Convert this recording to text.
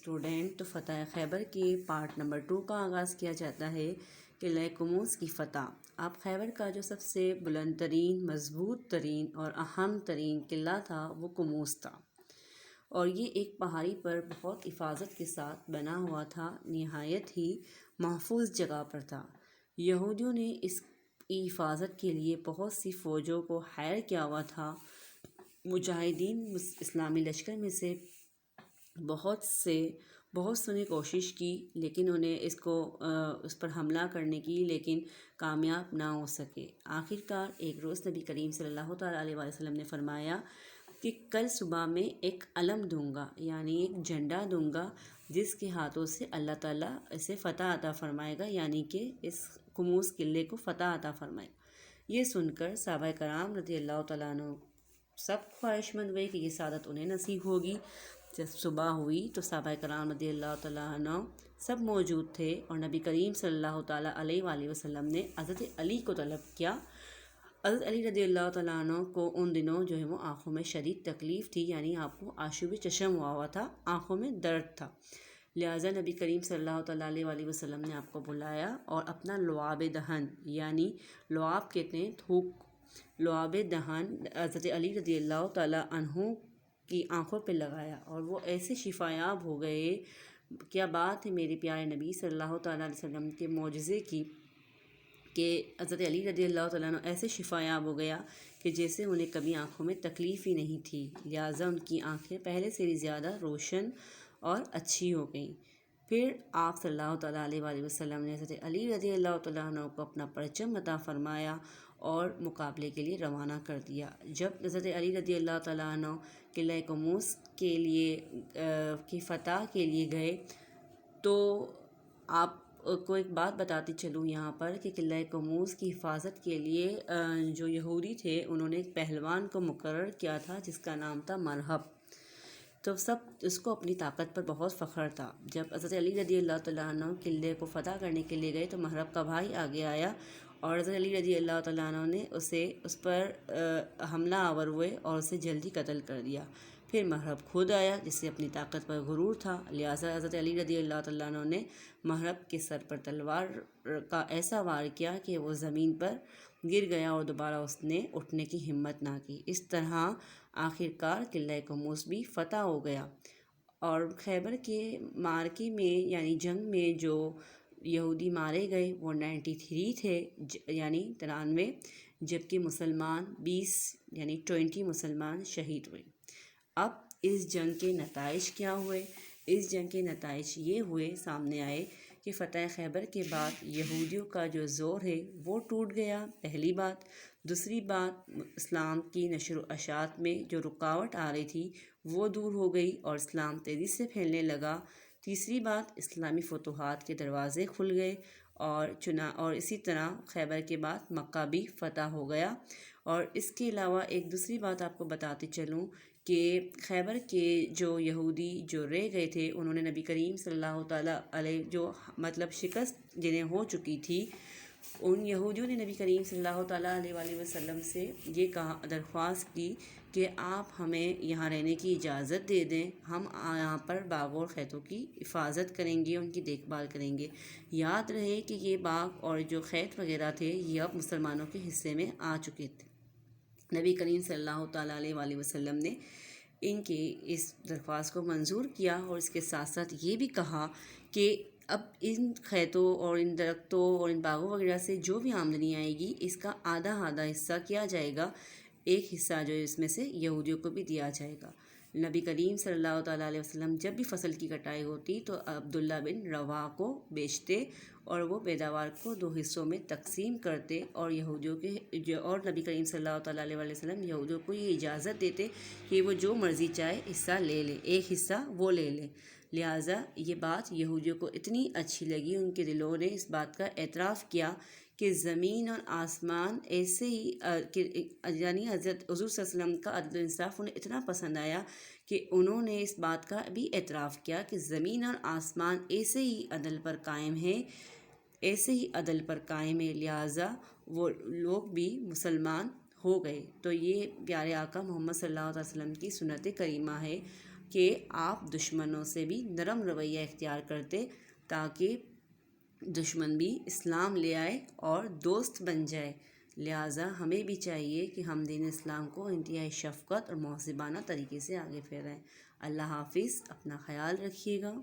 Student, تو فتح خیبر کے part number 2 کا آغاز کیا جاتا ہے قلعہ کموز کی فتح۔ اب خیبر کا جو سب سے بلند ترین، مضبوط ترین اور اہم ترین قلعہ تھا وہ کموز تھا، اور یہ ایک پہاڑی پر بہت حفاظت کے ساتھ بنا ہوا تھا، نہایت ہی محفوظ جگہ پر تھا۔ یہودیوں نے اس کی حفاظت کے لیے بہت سی فوجوں کو ہائر کیا ہوا تھا۔ مجاہدین اسلامی لشکر میں سے بہت سو نے کوشش کی، لیکن انہیں اس پر حملہ کرنے کی، لیکن کامیاب نہ ہو سکے۔ آخرکار ایک روز نبی کریم صلی اللہ تعالیٰ علیہ وسلم نے فرمایا کہ کل صبح میں ایک علم دوں گا، یعنی ایک جھنڈا دوں گا، جس کے ہاتھوں سے اللہ تعالیٰ اسے فتح عطا فرمائے گا، یعنی کہ اس کموز قلعے کو فتح عطا فرمائے گا۔ یہ سن کر صحابہ کرام رضی اللہ تعالیٰ عنہ سب خواہش مند ہوئے کہ یہ سعادت انہیں نصیب ہوگی۔ جب صبح ہوئی تو صحابہ کرام رضی اللہ تعالیٰ عنہ سب موجود تھے، اور نبی کریم صلی اللہ تعالیٰ علیہ وآلہ وسلم نے حضرت علی کو طلب کیا۔ حضرت علی رضی اللہ تعالیٰ عنہ کو ان دنوں جو ہے وہ آنکھوں میں شدید تکلیف تھی، یعنی آپ کو آشوب چشم ہوا تھا، آنکھوں میں درد تھا، لہٰذا نبی کریم صلی اللہ تعالیٰ علیہ وآلہ وسلم نے آپ کو بلایا اور اپنا لعاب دہن، یعنی لعاب کہتے ہیں تھوک، لعاب دہن حضرت علی رضی اللہ تعالیٰ عنہ کی آنکھوں پہ لگایا، اور وہ ایسے شفایاب ہو گئے۔ کیا بات ہے میرے پیارے نبی صلی اللہ تعالیٰ علیہ وسلم کے معجزے کی کہ حضرت علی رضی اللہ تعالیٰ عنہ ایسے شفایاب ہو گیا کہ جیسے انہیں کبھی آنکھوں میں تکلیف ہی نہیں تھی، لہٰذا ان کی آنکھیں پہلے سے بھی زیادہ روشن اور اچھی ہو گئیں۔ پھر آپ صلی اللہ تعالیٰ علیہ وآلہ وسلم نے حضرت علی رضی اللہ تعالیٰ عنہ کو اپنا پرچم عطا فرمایا اور مقابلے کے لیے روانہ کر دیا۔ جب حضرت علی رضی اللہ تعالیٰ عنہ قلعہ کموز کے لیے کی فتح کے لیے گئے، تو آپ کو ایک بات بتاتی چلوں یہاں پر کہ قلعہ کموز کی حفاظت کے لیے جو یہودی تھے انہوں نے ایک پہلوان کو مقرر کیا تھا جس کا نام تھا مرہب۔ تو سب اس کو اپنی طاقت پر بہت فخر تھا۔ جب حضرت علی رضی اللہ تعالیٰ عنہ قلعے کو فتح کرنے کے لیے گئے تو مرہب کا بھائی آگے آیا، اور حضرت علی رضی اللہ تعالیٰ عنہ نے اس پر حملہ آور ہوئے اور اسے جلدی قتل کر دیا۔ پھر مرہب خود آیا جسے اپنی طاقت پر غرور تھا، لہٰذا حضرت علی رضی اللہ تعالیٰ عنہ نے مرہب کے سر پر تلوار کا ایسا وار کیا کہ وہ زمین پر گر گیا اور دوبارہ اس نے اٹھنے کی ہمت نہ کی۔ اس طرح آخرکار قلعہ کموز بھی فتح ہو گیا، اور خیبر کے معرکے میں یعنی جنگ میں جو یہودی مارے گئے وہ 93 تھے، یعنی 93، جبکہ مسلمان 20 یعنی 20 مسلمان شہید ہوئے۔ اب اس جنگ کے نتائج کیا ہوئے؟ اس جنگ کے نتائج یہ ہوئے، سامنے آئے کہ فتح خیبر کے بعد یہودیوں کا جو زور ہے وہ ٹوٹ گیا، پہلی بات۔ دوسری بات، اسلام کی نشر و اشاعت میں جو رکاوٹ آ رہی تھی وہ دور ہو گئی اور اسلام تیزی سے پھیلنے لگا۔ تیسری بات، اسلامی فتوحات کے دروازے کھل گئے، اور اسی طرح خیبر کے بعد مکہ بھی فتح ہو گیا۔ اور اس کے علاوہ ایک دوسری بات آپ کو بتاتے چلوں کہ خیبر کے جو یہودی جو رہ گئے تھے انہوں نے نبی کریم صلی اللہ تعالیٰ علیہ جو شکست جنہیں ہو چکی تھی، ان یہودیوں نے نبی کریم صلی اللہ تعالیٰ علیہ وآلہ وسلم سے یہ درخواست کی کہ آپ ہمیں یہاں رہنے کی اجازت دے دیں، ہم یہاں پر باغ اور کھیتوں کی حفاظت کریں گے، ان کی دیکھ بھال کریں گے۔ یاد رہے کہ یہ باغ اور جو کھیت وغیرہ تھے یہ اب مسلمانوں کے حصے میں آ چکے تھے۔ نبی کریم صلی اللہ تعالیٰ علیہ وآلہ وسلم نے ان کی اس درخواست کو منظور کیا، اور اس کے ساتھ ساتھ یہ بھی کہا کہ اب ان کھیتوں اور ان درختوں اور ان باغوں وغیرہ سے جو بھی آمدنی آئے گی اس کا آدھا حصہ کیا جائے گا، ایک حصہ جو اس میں سے یہودیوں کو بھی دیا جائے گا۔ نبی کریم صلی اللہ تعالیٰ علیہ وسلم جب بھی فصل کی کٹائی ہوتی تو عبداللہ بن رواحہ کو بیچتے اور وہ پیداوار کو 2 حصوں میں تقسیم کرتے، اور اور نبی کریم صلی اللہ تعالیٰ علیہ وسلم یہودیوں کو یہ اجازت دیتے کہ وہ جو مرضی چاہے حصہ لے لیں، ایک حصہ وہ لے لیں۔ لہٰذا یہ بات یہودیوں کو اتنی اچھی لگی، ان کے دلوں نے اس بات کا اعتراف کیا کہ زمین اور آسمان ایسے ہی یعنی حضرت حضور صلی اللہ علیہ وسلم کا عدل و انصاف انہیں اتنا پسند آیا کہ انہوں نے اس بات کا بھی اعتراف کیا کہ زمین اور آسمان ایسے ہی عدل پر قائم ہے، لہٰذا وہ لوگ بھی مسلمان ہو گئے۔ تو یہ پیارے آقا محمد صلی اللہ علیہ وسلم کی سنت کریمہ ہے۔ کہ آپ دشمنوں سے بھی نرم رویہ اختیار کرتے تاکہ دشمن بھی اسلام لے آئے اور دوست بن جائے۔ لہٰذا ہمیں بھی چاہیے کہ ہم دین اسلام کو انتہائی شفقت اور مہذبانہ طریقے سے آگے پھیلائیں۔ اللہ حافظ، اپنا خیال رکھیے گا۔